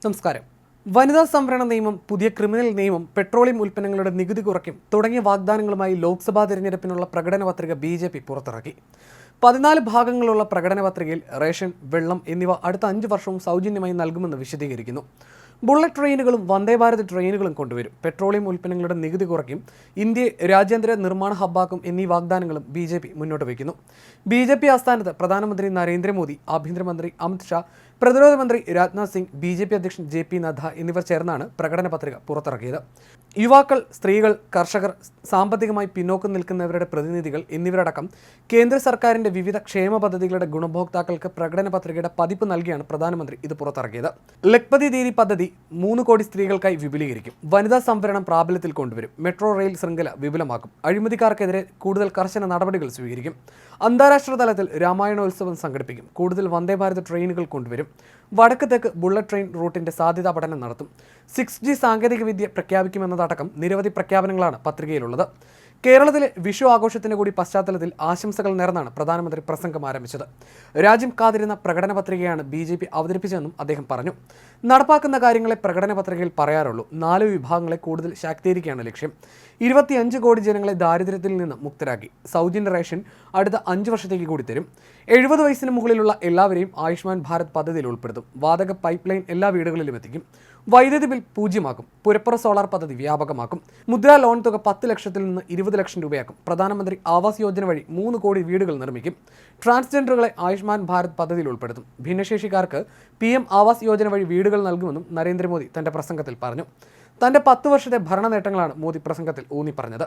നമസ്കാരം. വനിതാ സംവരണ നിയമം, പുതിയ ക്രിമിനൽ നിയമം, പെട്രോളിയം ഉൽപ്പന്നങ്ങളുടെ നികുതി കുറയ്ക്കും തുടങ്ങിയ വാഗ്ദാനങ്ങളുമായി ലോക്സഭാ തിരഞ്ഞെടുപ്പിനുള്ള പ്രകടന പത്രിക BJP പുറത്തിറക്കി. 14 ഭാഗങ്ങളുള്ള പ്രകടന പത്രികയിൽ റേഷൻ, വെള്ളം എന്നിവ അടുത്ത 5 വർഷവും സൗജന്യമായി നൽകുമെന്ന് വിശദീകരിക്കുന്നു. ബുള്ളറ്റ് ട്രെയിനുകളും വന്ദേ ഭാരത് ട്രെയിനുകളും കൊണ്ടുവരും. പെട്രോളിയം ഉൽപ്പന്നങ്ങളുടെ നികുതി കുറയ്ക്കും. ഇന്ത്യയെ രാജ്യാന്തര നിർമ്മാണ ഹബ്ബാക്കും എന്നീ വാഗ്ദാനങ്ങളും BJP മുന്നോട്ട് വയ്ക്കുന്നു. BJP ആസ്ഥാനത്ത് പ്രധാനമന്ത്രി നരേന്ദ്രമോദി, ആഭ്യന്തരമന്ത്രി അമിത് ഷാ, പ്രതിരോധ മന്ത്രി രാജ്നാഥ് സിംഗ്, BJP അധ്യക്ഷൻ JP നദ്ദ എന്നിവർ ചേർന്നാണ് പ്രകടന പത്രിക പുറത്തിറക്കിയത്. യുവാക്കൾ, സ്ത്രീകൾ, കർഷകർ, സാമ്പത്തികമായി പിന്നോക്കം നിൽക്കുന്നവരുടെ പ്രതിനിധികൾ എന്നിവരടക്കം കേന്ദ്ര സർക്കാരിന്റെ വിവിധ ക്ഷേമ പദ്ധതികളുടെ ഗുണഭോക്താക്കൾക്ക് പ്രകടന പത്രികയുടെ പതിപ്പ് നൽകിയാണ് പ്രധാനമന്ത്രി ഇത് പുറത്തിറക്കിയത്. ലഖ്പതി ദീദി പദ്ധതി 3 കോടി സ്ത്രീകൾക്കായി വിപുലീകരിക്കും. വനിതാ സംവരണം പ്രാബല്യത്തിൽ കൊണ്ടുവരും. മെട്രോ റെയിൽ ശൃംഖല വിപുലമാക്കും. അഴിമതിക്കാർക്കെതിരെ കൂടുതൽ കർശന നടപടികൾ സ്വീകരിക്കും. അന്താരാഷ്ട്ര തലത്തിൽ രാമായണോത്സവം സംഘടിപ്പിക്കും. കൂടുതൽ വന്ദേ ഭാരത് ട്രെയിനുകൾ കൊണ്ടുവരും. വടക്ക് തെക്ക് ബുള്ളറ്റ് ട്രെയിൻ റൂട്ടിന്റെ സാധ്യതാ പഠനം നടത്തും. 6G സാങ്കേതികവിദ്യ പ്രഖ്യാപിക്കുമെന്നതടക്കം നിരവധി പ്രഖ്യാപനങ്ങളാണ് പത്രികയിലുള്ളത്. കേരളത്തിലെ വിഷു ആഘോഷത്തിന്റെ കൂടി പശ്ചാത്തലത്തിൽ ആശംസകൾ നേർന്നാണ് പ്രധാനമന്ത്രി പ്രസംഗം ആരംഭിച്ചത്. രാജ്യം കാത്തിരുന്ന പ്രകടന പത്രികയാണ് BJP അവതരിപ്പിച്ചതെന്നും അദ്ദേഹം പറഞ്ഞു. നടപ്പാക്കുന്ന കാര്യങ്ങളെ പ്രകടന പത്രികയിൽ പറയാറുള്ളൂ. 4 വിഭാഗങ്ങളെ കൂടുതൽ ശാക്തീകരിക്കുകയാണ് ലക്ഷ്യം. 25 കോടി ജനങ്ങളെ ദാരിദ്ര്യത്തിൽ നിന്ന് മുക്തരാക്കി. സൗജന്യ റേഷൻ അടുത്ത 5 വർഷത്തേക്ക് കൂടി തരും. 70 വയസ്സിന് മുകളിലുള്ള എല്ലാവരെയും ആയുഷ്മാൻ ഭാരത് പദ്ധതിയിൽ ഉൾപ്പെടുത്തും. വാതക പൈപ്പ് ലൈൻ എല്ലാ വീടുകളിലും എത്തിക്കും. വൈദ്യുതി ബിൽ 0 പുരപ്പുറ സോളാർ പദ്ധതി വ്യാപകമാക്കും. മുദ്രാ ലോൺ തുക 10 ലക്ഷത്തിൽ നിന്ന് 20 ലക്ഷം രൂപയാക്കും. പ്രധാനമന്ത്രി ആവാസ് യോജന വഴി 3 കോടി വീടുകൾ നിർമ്മിക്കും. ട്രാൻസ്ജെൻഡറുകളെ ആയുഷ്മാൻ ഭാരത് പദ്ധതിയിൽ ഉൾപ്പെടുത്തും. ഭിന്നശേഷിക്കാർക്ക് PM ആവാസ് യോജന വഴി വീടുകൾ നൽകുമെന്നും നരേന്ദ്രമോദി തന്റെ പ്രസംഗത്തിൽ പറഞ്ഞു. തന്റെ 10 വർഷത്തെ ഭരണ നേട്ടങ്ങളാണ് മോദി പ്രസംഗത്തിൽ ഊന്നി പറഞ്ഞത്.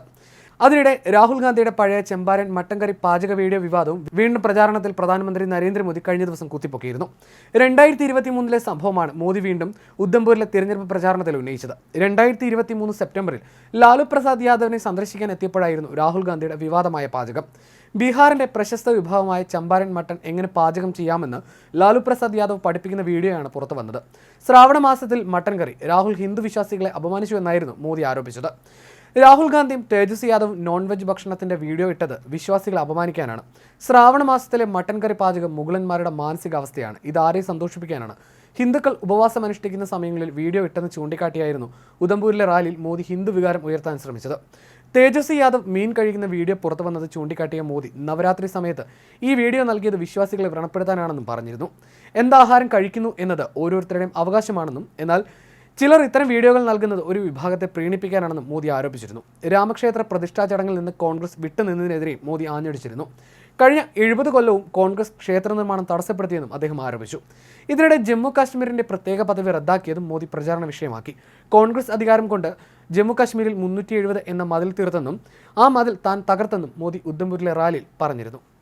അതിനിടെ രാഹുൽ ഗാന്ധിയുടെ പഴയ ചെമ്പാരൻ മട്ടൻ കറി പാചക വീഡിയോ വിവാദവും വീണ്ടും പ്രചാരണത്തിൽ പ്രധാനമന്ത്രി നരേന്ദ്രമോദി കഴിഞ്ഞ ദിവസം കുത്തിപ്പൊക്കിയിരുന്നു. 2023 സംഭവമാണ് മോദി വീണ്ടും ഉദ്ധംപൂരിലെ തിരഞ്ഞെടുപ്പ് പ്രചാരണത്തിൽ ഉന്നയിച്ചത്. 2023 സെപ്റ്റംബറിൽ ലാലു പ്രസാദ് യാദവിനെ സന്ദർശിക്കാൻ എത്തിയപ്പോഴായിരുന്നു രാഹുൽ ഗാന്ധിയുടെ വിവാദമായ പാചകം. ബീഹാറിന്റെ പ്രശസ്ത വിഭവമായ ചമ്പാരൻ മട്ടൻ എങ്ങനെ പാചകം ചെയ്യാമെന്ന് ലാലു പ്രസാദ് യാദവ് പഠിപ്പിക്കുന്ന വീഡിയോയാണ് പുറത്തു വന്നത്. ശ്രാവണ മാസത്തിൽ മട്ടൻ കറി രാഹുൽ ഹിന്ദു വിശ്വാസികളെ അപമാനിച്ചു എന്നായിരുന്നു മോദി ആരോപിച്ചത്. രാഹുൽ ഗാന്ധിയും തേജസ്വി യാദവും നോൺ വെജ് ഭക്ഷണത്തിന്റെ വീഡിയോ ഇട്ടത് വിശ്വാസികളെ അപമാനിക്കാനാണ്. ശ്രാവണ മാസത്തിലെ മട്ടൻ കറി പാചകം മുഗളന്മാരുടെ മാനസികാവസ്ഥയാണ്. ഇതാരെയും സന്തോഷിപ്പിക്കാനാണ്. ഹിന്ദുക്കൾ ഉപവാസം അനുഷ്ഠിക്കുന്ന സമയങ്ങളിൽ വീഡിയോ ഇട്ടെന്ന് ചൂണ്ടിക്കാട്ടിയായിരുന്നു ഉധംപൂരിലെ റാലിയിൽ മോദി ഹിന്ദു വികാരം ഉയർത്താൻ ശ്രമിച്ചത്. തേജസ്വി യാദവ് മീൻ കഴിക്കുന്ന വീഡിയോ പുറത്തു വന്നത് ചൂണ്ടിക്കാട്ടിയ മോദി നവരാത്രി സമയത്ത് ഈ വീഡിയോ നൽകിയത് വിശ്വാസികളെ വ്രണപ്പെടുത്താനാണെന്നും പറഞ്ഞിരുന്നു. എന്താഹാരം കഴിക്കുന്നു എന്നത് ഓരോരുത്തരുടെയും അവകാശമാണെന്നും, എന്നാൽ ചിലർ ഇത്തരം വീഡിയോകൾ നൽകുന്നത് ഒരു വിഭാഗത്തെ പ്രീണിപ്പിക്കാനാണെന്നും മോദി ആരോപിച്ചിരുന്നു. രാമക്ഷേത്ര പ്രതിഷ്ഠാ ചടങ്ങിൽ നിന്ന് കോൺഗ്രസ് വിട്ടുനിന്നതിനെതിരെ മോദി ആഞ്ഞടിച്ചിരുന്നു. കഴിഞ്ഞ 70 കൊല്ലവും കോൺഗ്രസ് ക്ഷേത്ര നിർമ്മാണം തടസ്സപ്പെടുത്തിയെന്നും അദ്ദേഹം ആരോപിച്ചു. ഇതിനിടെ ജമ്മു കാശ്മീരിന്റെ പ്രത്യേക പദവി റദ്ദാക്കിയതും മോദി പ്രചാരണ വിഷയമാക്കി. കോൺഗ്രസ് അധികാരം കൊണ്ട് ജമ്മു കാശ്മീരിൽ 370 എന്ന മതിൽ തീർത്തെന്നും ആ മതിൽ താൻ തകർത്തെന്നും മോദി ഉദ്ധംപൂരിലെ റാലിയിൽ പറഞ്ഞിരുന്നു.